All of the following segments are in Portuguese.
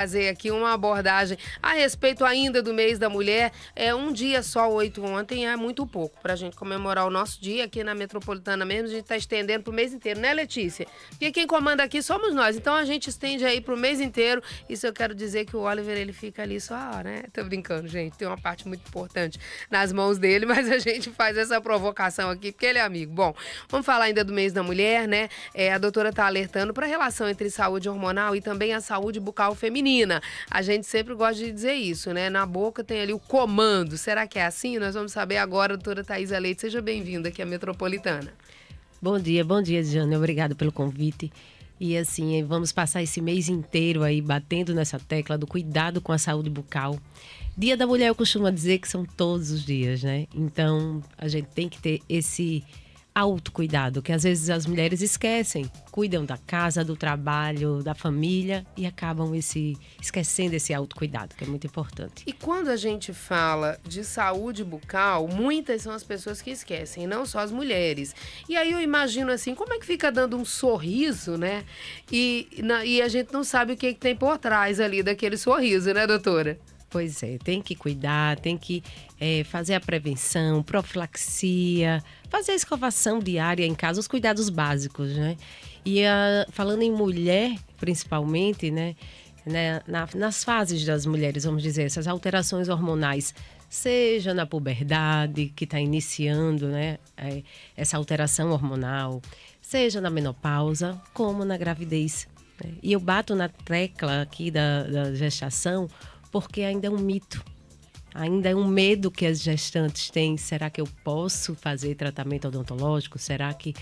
Fazer aqui uma abordagem a respeito ainda do mês da mulher. Um dia só, 8 ontem, é muito pouco para a gente comemorar o nosso dia aqui na Metropolitana mesmo. A gente está estendendo para o mês inteiro, né, Letícia? Porque quem comanda aqui somos nós, então a gente estende aí para o mês inteiro. Isso eu quero dizer que o Oliver, ele fica ali só, né? Tô brincando, gente, tem uma parte muito importante nas mãos dele, mas a gente faz essa provocação aqui porque ele é amigo. Bom, vamos falar ainda do mês da mulher, né? A doutora está alertando para a relação entre saúde hormonal e também a saúde bucal feminina. A gente sempre gosta de dizer isso, né? Na boca tem ali o comando. Será que é assim? Nós vamos saber agora, doutora Thaisa Leite. Seja bem-vinda aqui à Metropolitana. Bom dia, Jane. Obrigada pelo convite. E assim, vamos passar esse mês inteiro aí batendo nessa tecla do cuidado com a saúde bucal. Dia da Mulher eu costumo dizer que são todos os dias, né? Então, a gente tem que ter esse autocuidado, que às vezes as mulheres esquecem, cuidam da casa, do trabalho, da família e acabam esquecendo esse autocuidado, que é muito importante. E quando a gente fala de saúde bucal, muitas são as pessoas que esquecem, não só as mulheres. E aí eu imagino assim, como é que fica dando um sorriso, né? E a gente não sabe o que tem por trás ali daquele sorriso, né, doutora? Pois é, tem que cuidar, tem que fazer a prevenção, profilaxia, fazer a escovação diária em casa, os cuidados básicos, né? E falando em mulher, principalmente, né? Nas fases das mulheres, vamos dizer, essas alterações hormonais, seja na puberdade, que está iniciando, né? Essa alteração hormonal, seja na menopausa, como na gravidez, né? E eu bato na tecla aqui da gestação, porque ainda é um mito, ainda é um medo que as gestantes têm. Será que eu posso fazer tratamento odontológico? Será que,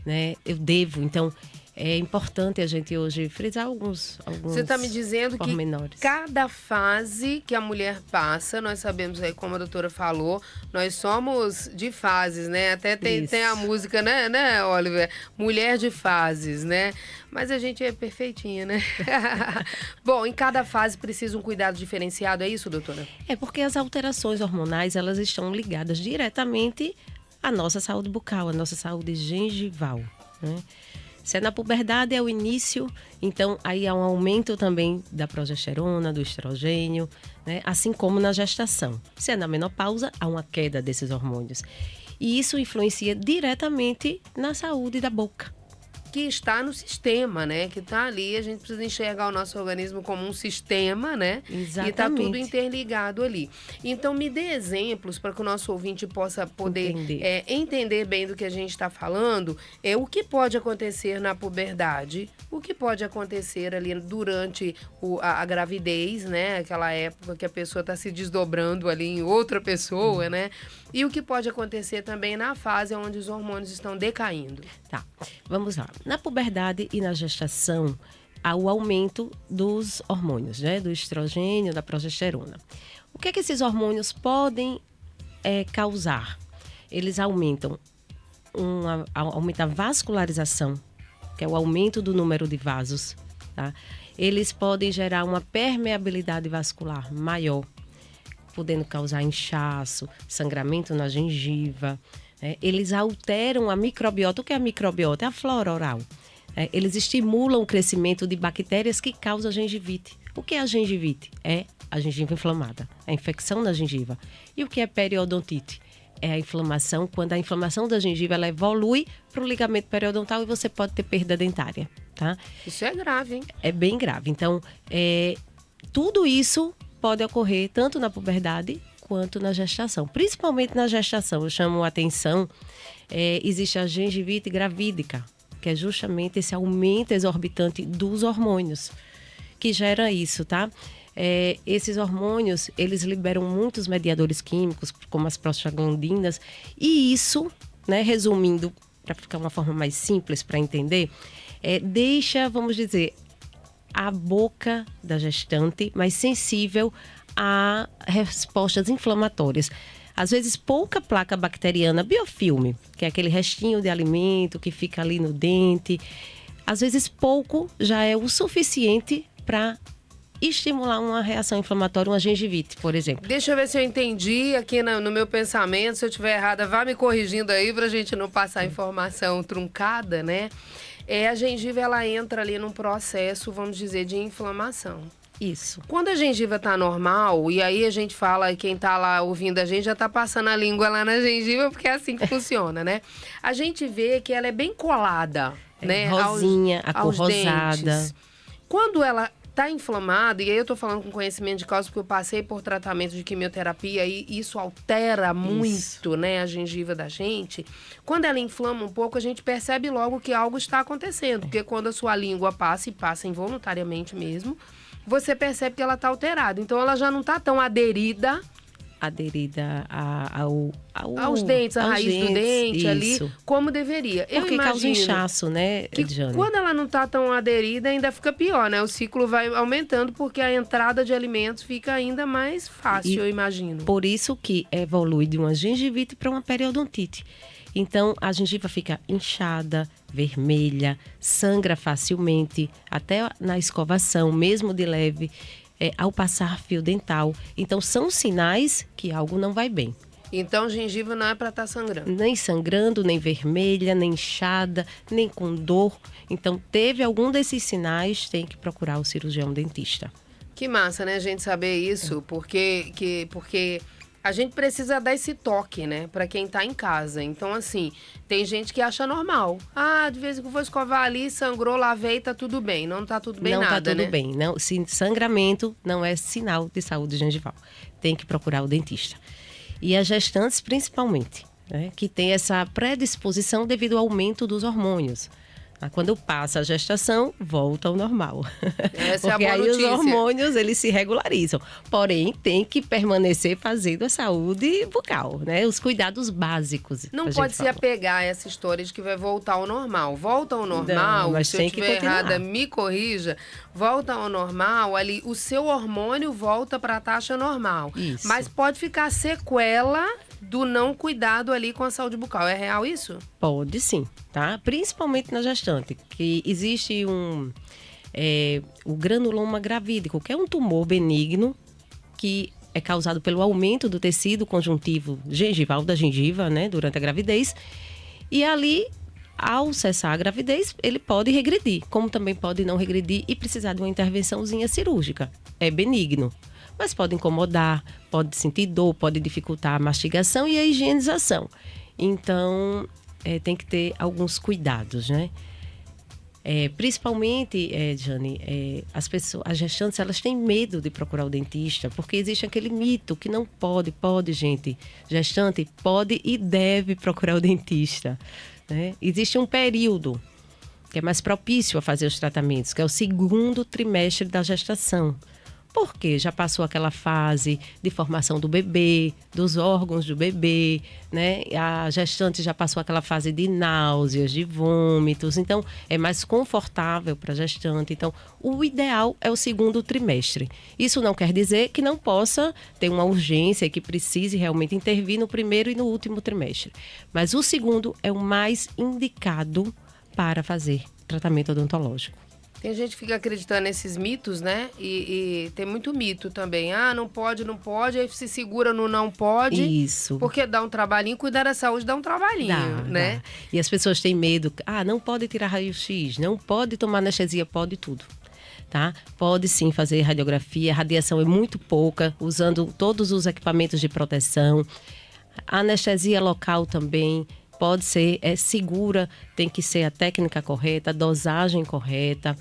né, eu devo? Então, é importante a gente hoje frisar alguns Você está me dizendo pormenores. Que cada fase que a mulher passa, nós sabemos aí, como a doutora falou, nós somos de fases, né? Até tem a música, né, Oliver? Mulher de fases, né? Mas a gente é perfeitinha, né? Bom, em cada fase precisa um cuidado diferenciado, é isso, doutora? É porque as alterações hormonais, elas estão ligadas diretamente à nossa saúde bucal, à nossa saúde gengival, né? Se é na puberdade, é o início, então aí há um aumento também da progesterona, do estrogênio, né? Assim como na gestação. Se é na menopausa, há uma queda desses hormônios. E isso influencia diretamente na saúde da boca. Que está no sistema, né? Que está ali, a gente precisa enxergar o nosso organismo como um sistema, né? Exatamente. E está tudo interligado ali. Então, me dê exemplos para que o nosso ouvinte possa poder entender bem do que a gente está falando. O que pode acontecer na puberdade, o que pode acontecer ali durante a gravidez, né? Aquela época que a pessoa está se desdobrando ali em outra pessoa, né? E o que pode acontecer também na fase onde os hormônios estão decaindo. Tá, vamos lá. Na puberdade e na gestação, há o aumento dos hormônios, né? Do estrogênio, da progesterona. O que é que esses hormônios podem causar? Eles aumentam aumenta a vascularização, que é o aumento do número de vasos, tá? Eles podem gerar uma permeabilidade vascular maior, podendo causar inchaço, sangramento na gengiva. Eles alteram a microbiota. O que é a microbiota? É a flora oral. Eles estimulam o crescimento de bactérias que causam gengivite. O que é a gengivite? É a gengiva inflamada, a infecção na gengiva. E o que é periodontite? É a inflamação, quando a inflamação da gengiva ela evolui para o ligamento periodontal e você pode ter perda dentária, tá? Isso é grave, hein? É bem grave. Então, tudo isso pode ocorrer tanto na puberdade quanto na gestação. Principalmente na gestação, eu chamo a atenção, existe a gengivite gravídica, que é justamente esse aumento exorbitante dos hormônios que gera isso, tá? Esses hormônios, eles liberam muitos mediadores químicos, como as prostaglandinas, e isso, né, resumindo, para ficar uma forma mais simples para entender, deixa, vamos dizer, a boca da gestante mais sensível a respostas inflamatórias. Às vezes, pouca placa bacteriana, biofilme, que é aquele restinho de alimento que fica ali no dente. Às vezes, pouco já é o suficiente para estimular uma reação inflamatória, uma gengivite, por exemplo. Deixa eu ver se eu entendi aqui no meu pensamento. Se eu estiver errada, vá me corrigindo aí para a gente não passar informação truncada, né? A gengiva, ela entra ali num processo, vamos dizer, de inflamação. Isso. Quando a gengiva tá normal, e aí a gente fala, e quem tá lá ouvindo a gente já tá passando a língua lá na gengiva, porque é assim que funciona, né? A gente vê que ela é bem colada, né? Rosinha, a cor rosada. Dentes. Quando ela tá inflamada, e aí eu tô falando com conhecimento de causa, porque eu passei por tratamento de quimioterapia e isso altera muito, né, a gengiva da gente. Quando ela inflama um pouco, a gente percebe logo que algo está acontecendo, porque quando a sua língua passa, e passa involuntariamente mesmo, você percebe que ela está alterada. Então, ela já não está tão aderida aos dentes, à raiz do dente isso. Ali, como deveria. Porque causa inchaço, né, Edjane? Quando ela não está tão aderida, ainda fica pior, né? O ciclo vai aumentando porque a entrada de alimentos fica ainda mais fácil, eu imagino. Por isso que evolui de uma gengivite para uma periodontite. Então, a gengiva fica inchada, vermelha, sangra facilmente, até na escovação, mesmo de leve, ao passar fio dental. Então, são sinais que algo não vai bem. Então, gengiva não é para estar sangrando? Nem sangrando, nem vermelha, nem inchada, nem com dor. Então, teve algum desses sinais, tem que procurar o cirurgião dentista. Que massa, né, a gente saber isso, porque a gente precisa dar esse toque, né, para quem tá em casa. Então, assim, tem gente que acha normal. Ah, de vez em quando vou escovar ali, sangrou, lavei, tá tudo bem. Não tá tudo bem nada, né? Não tá tudo bem. Não, sangramento não é sinal de saúde gengival. Tem que procurar o dentista. E as gestantes, principalmente, né, que tem essa predisposição devido ao aumento dos hormônios. Quando passa a gestação, volta ao normal. Essa porque é a boa notícia. Aí os hormônios, eles se regularizam. Porém, tem que permanecer fazendo a saúde bucal, né? Os cuidados básicos. Não pode se apegar a essa história de que vai voltar ao normal. Volta ao normal, mas se eu estiver errada, me corrija. Volta ao normal, ali o seu hormônio volta para a taxa normal. Isso. Mas pode ficar sequela do não cuidado ali com a saúde bucal. É real isso? Pode sim, tá? Principalmente na gestante, que existe o granuloma gravídico, que é um tumor benigno que é causado pelo aumento do tecido conjuntivo gengival da gengiva, né, durante a gravidez. E ali, ao cessar a gravidez, ele pode regredir, como também pode não regredir e precisar de uma intervençãozinha cirúrgica. É benigno. Mas pode incomodar, pode sentir dor, pode dificultar a mastigação e a higienização. Então, tem que ter alguns cuidados, né? Principalmente, Jane, as gestantes, elas têm medo de procurar o dentista, porque existe aquele mito que não pode, gente. Gestante pode e deve procurar o dentista, né? Existe um período que é mais propício a fazer os tratamentos, que é o 2º trimestre da gestação. Porque já passou aquela fase de formação do bebê, dos órgãos do bebê, né? A gestante já passou aquela fase de náuseas, de vômitos. Então, é mais confortável para a gestante. Então, o ideal é o 2º trimestre. Isso não quer dizer que não possa ter uma urgência, que precise realmente intervir no 1º e no último trimestre. Mas o 2º é o mais indicado para fazer tratamento odontológico. Tem gente que fica acreditando nesses mitos, né? E tem muito mito também. Ah, não pode, aí se segura no não pode. Isso. Porque dá um trabalhinho, cuidar da saúde dá um trabalhinho, né? Dá. E as pessoas têm medo. Ah, não pode tirar raio-x, não pode tomar anestesia, pode tudo. Tá? Pode sim fazer radiografia, a radiação é muito pouca, usando todos os equipamentos de proteção. A anestesia local também pode ser segura, tem que ser a técnica correta, a dosagem correta.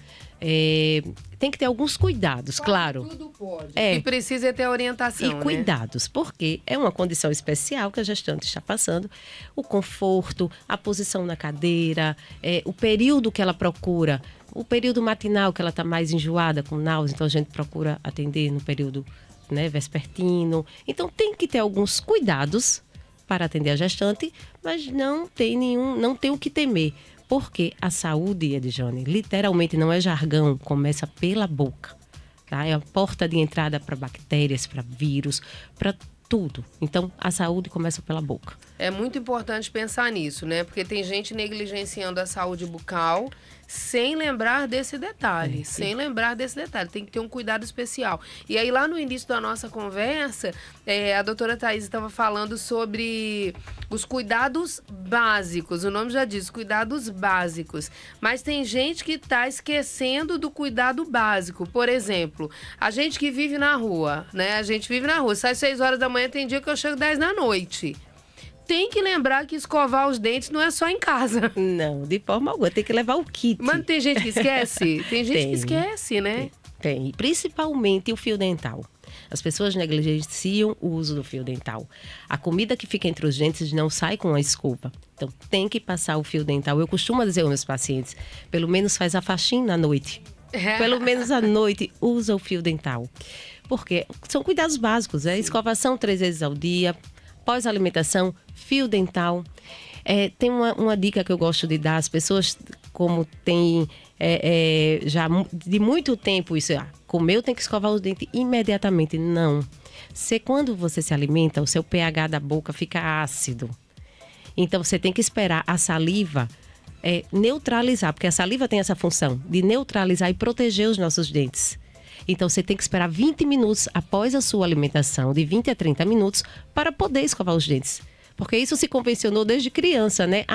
Tem que ter alguns cuidados, claro. Tudo pode. E precisa ter orientação, e cuidados, porque é uma condição especial que a gestante está passando. O conforto, a posição na cadeira, o período que ela procura, o período matinal que ela está mais enjoada, com náusea, então a gente procura atender no período, né, vespertino. Então tem que ter alguns cuidados para atender a gestante, mas não tem o que temer. Porque a saúde, Edjane, literalmente não é jargão, começa pela boca. Tá? É a porta de entrada para bactérias, para vírus, para tudo. Então, a saúde começa pela boca. É muito importante pensar nisso, né? Porque tem gente negligenciando a saúde bucal sem lembrar desse detalhe, Tem que ter um cuidado especial. E aí, lá no início da nossa conversa, a doutora Thaís estava falando sobre os cuidados básicos. O nome já diz, cuidados básicos. Mas tem gente que está esquecendo do cuidado básico. Por exemplo, a gente que vive na rua, né? Sai 6 horas da manhã, tem dia que eu chego 10 da noite. Tem que lembrar que escovar os dentes não é só em casa. Não, de forma alguma. Tem que levar o kit. Mas tem gente que esquece? Tem gente que esquece, né? Tem. Principalmente o fio dental. As pessoas negligenciam o uso do fio dental. A comida que fica entre os dentes não sai com a escova. Então, tem que passar o fio dental. Eu costumo dizer aos meus pacientes, pelo menos faz a faxina à noite. Pelo menos à noite, usa o fio dental. Porque são cuidados básicos, né? Escovação 3 vezes ao dia, pós-alimentação, fio dental. Tem uma dica que eu gosto de dar às pessoas, como tem já de muito tempo isso, comeu, tem que escovar os dentes imediatamente. Não. Quando você se alimenta, o seu pH da boca fica ácido. Então, você tem que esperar a saliva neutralizar, porque a saliva tem essa função de neutralizar e proteger os nossos dentes. Então, você tem que esperar 20 minutos após a sua alimentação, de 20 a 30 minutos, para poder escovar os dentes. Porque isso se convencionou desde criança, né?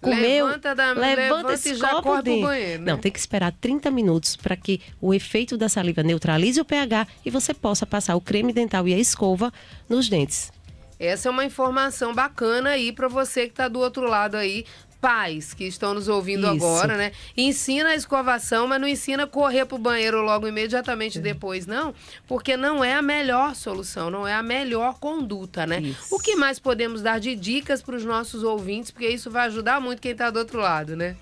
Comeu, levanta e já corre pro banheiro, né? Não, tem que esperar 30 minutos para que o efeito da saliva neutralize o pH e você possa passar o creme dental e a escova nos dentes. Essa é uma informação bacana aí para você que está do outro lado aí. Pais que estão nos ouvindo agora, né? Ensina a escovação, mas não ensina a correr pro banheiro logo imediatamente depois, não. Porque não é a melhor solução, não é a melhor conduta, né? Isso. O que mais podemos dar de dicas para os nossos ouvintes? Porque isso vai ajudar muito quem está do outro lado, né?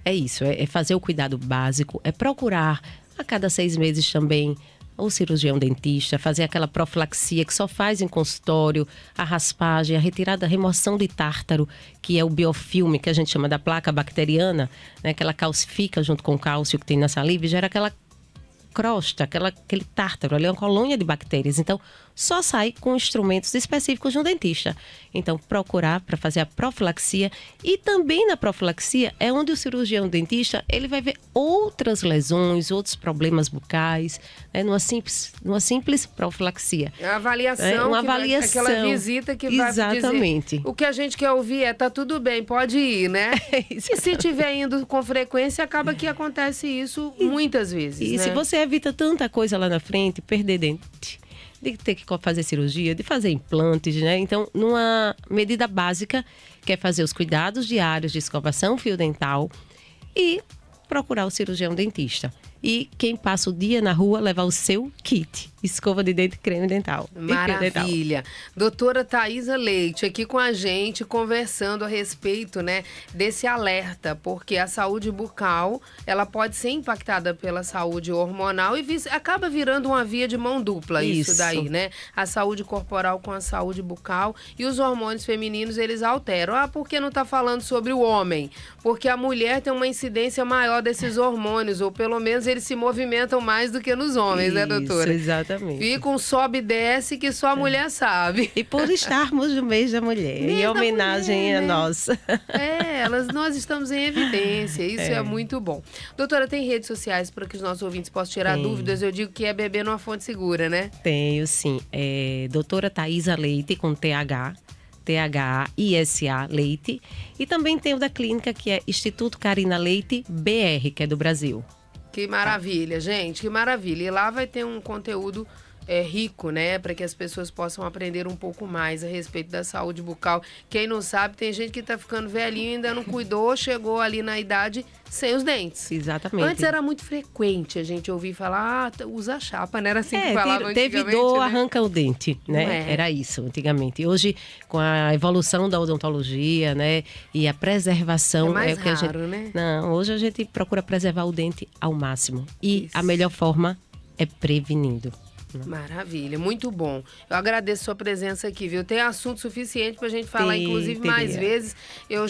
É isso, é fazer o cuidado básico, é procurar a cada 6 meses também o cirurgião dentista, fazer aquela profilaxia que só faz em consultório, a raspagem, a retirada, a remoção de tártaro, que é o biofilme, que a gente chama da placa bacteriana, né, que ela calcifica junto com o cálcio que tem na saliva e gera aquela crosta, aquele tártaro ali, uma colônia de bactérias. Então, só sai com instrumentos específicos de um dentista. Então, procurar para fazer a profilaxia. E também na profilaxia é onde o cirurgião dentista ele vai ver outras lesões, outros problemas bucais, né, numa simples profilaxia. É uma avaliação, aquela visita que vai dizer. O que a gente quer ouvir tá tudo bem, pode ir, né? E se tiver indo com frequência, acaba que acontece isso muitas vezes, E né? se você evita tanta coisa lá na frente, perder dente, de ter que fazer cirurgia, de fazer implantes, né? Então, numa medida básica, que é fazer os cuidados diários de escovação, fio dental e procurar o cirurgião dentista. E quem passa o dia na rua, levar o seu kit. Escova de dente, creme dental. Maravilha. Doutora Thaisa Leite aqui com a gente, conversando a respeito, né, desse alerta, porque a saúde bucal, ela pode ser impactada pela saúde hormonal e acaba virando uma via de mão dupla isso daí, né? A saúde corporal com a saúde bucal e os hormônios femininos, eles alteram. Por que não tá falando sobre o homem? Porque a mulher tem uma incidência maior desses hormônios, ou pelo menos eles se movimentam mais do que nos homens, né, doutora? Exatamente. Fica um sobe e desce que só a mulher sabe. E por estarmos no mês da mulher, em homenagem a nós. Nós estamos em evidência, isso é muito bom. Doutora, tem redes sociais para que os nossos ouvintes possam tirar dúvidas? Eu digo que é beber numa fonte segura, né? Tenho, sim. Doutora Thaisa Leite, com TH. THISA Leite. E também tem o da clínica, que é Instituto Carina Leite BR, que é do Brasil. Que maravilha, gente, que maravilha. E lá vai ter um conteúdo rico, né? Para que as pessoas possam aprender um pouco mais a respeito da saúde bucal. Quem não sabe, tem gente que tá ficando velhinho e ainda não cuidou, chegou ali na idade sem os dentes. Exatamente. Antes era muito frequente a gente ouvir falar, usa a chapa, né? Era assim que falava teve antigamente, dor, né? Arranca o dente, né? Era isso, antigamente. Hoje, com a evolução da odontologia, né? E a preservação... É mais o que raro, né? Não, hoje a gente procura preservar o dente ao máximo. E a melhor forma é prevenindo. Maravilha, muito bom. Eu agradeço a sua presença aqui, viu? Tem assunto suficiente pra gente falar, inclusive, mais vezes. Eu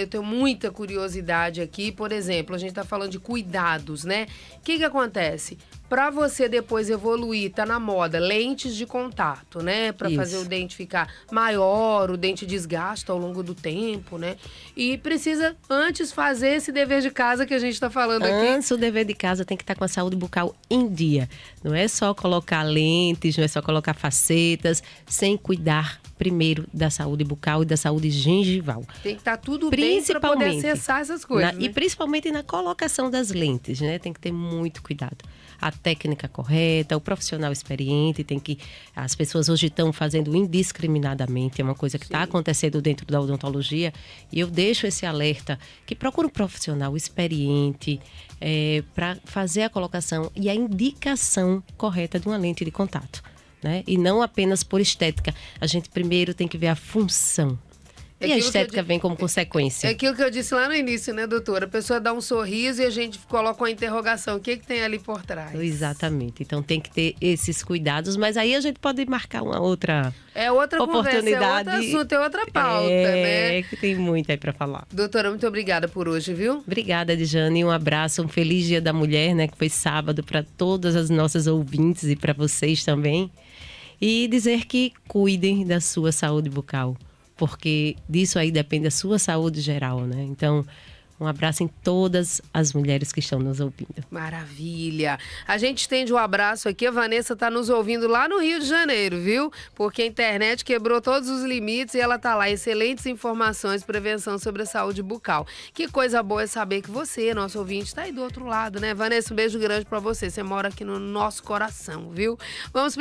tenho muita curiosidade aqui. Por exemplo, a gente tá falando de cuidados, né? O que acontece? Para você depois evoluir, tá na moda, lentes de contato, né? Para fazer o dente ficar maior, o dente desgasta ao longo do tempo, né? E precisa antes fazer esse dever de casa que a gente tá falando aqui. Antes, o dever de casa tem que estar com a saúde bucal em dia. Não é só colocar lentes, não é só colocar facetas, sem cuidar primeiro da saúde bucal e da saúde gengival. Tem que estar tudo bem para poder acessar essas coisas, né? E principalmente na colocação das lentes, né? Tem que ter muito cuidado. A técnica correta, o profissional experiente, as pessoas hoje estão fazendo indiscriminadamente, é uma coisa que está acontecendo dentro da odontologia, e eu deixo esse alerta que procura um profissional experiente para fazer a colocação e a indicação correta de uma lente de contato, né? E não apenas por estética. A gente primeiro tem que ver a função. E a estética vem como consequência. É aquilo que eu disse lá no início, né, doutora? A pessoa dá um sorriso e a gente coloca uma interrogação. O que tem ali por trás? Exatamente. Então tem que ter esses cuidados, mas aí a gente pode marcar uma outra Conversa, oportunidade. é outro assunto, é outra pauta, né? Que tem muito aí para falar. Doutora, muito obrigada por hoje, viu? Obrigada, Dijane. Um abraço, um feliz Dia da Mulher, né? Que foi sábado, para todas as nossas ouvintes e para vocês também. E dizer que cuidem da sua saúde bucal, porque disso aí depende a sua saúde geral, né? Então, um abraço em todas as mulheres que estão nos ouvindo. Maravilha! A gente estende um abraço aqui. A Vanessa está nos ouvindo lá no Rio de Janeiro, viu? Porque a internet quebrou todos os limites e ela tá lá. Excelentes informações, prevenção sobre a saúde bucal. Que coisa boa é saber que você, nosso ouvinte, está aí do outro lado, né? Vanessa, um beijo grande para você. Você mora aqui no nosso coração, viu? Vamos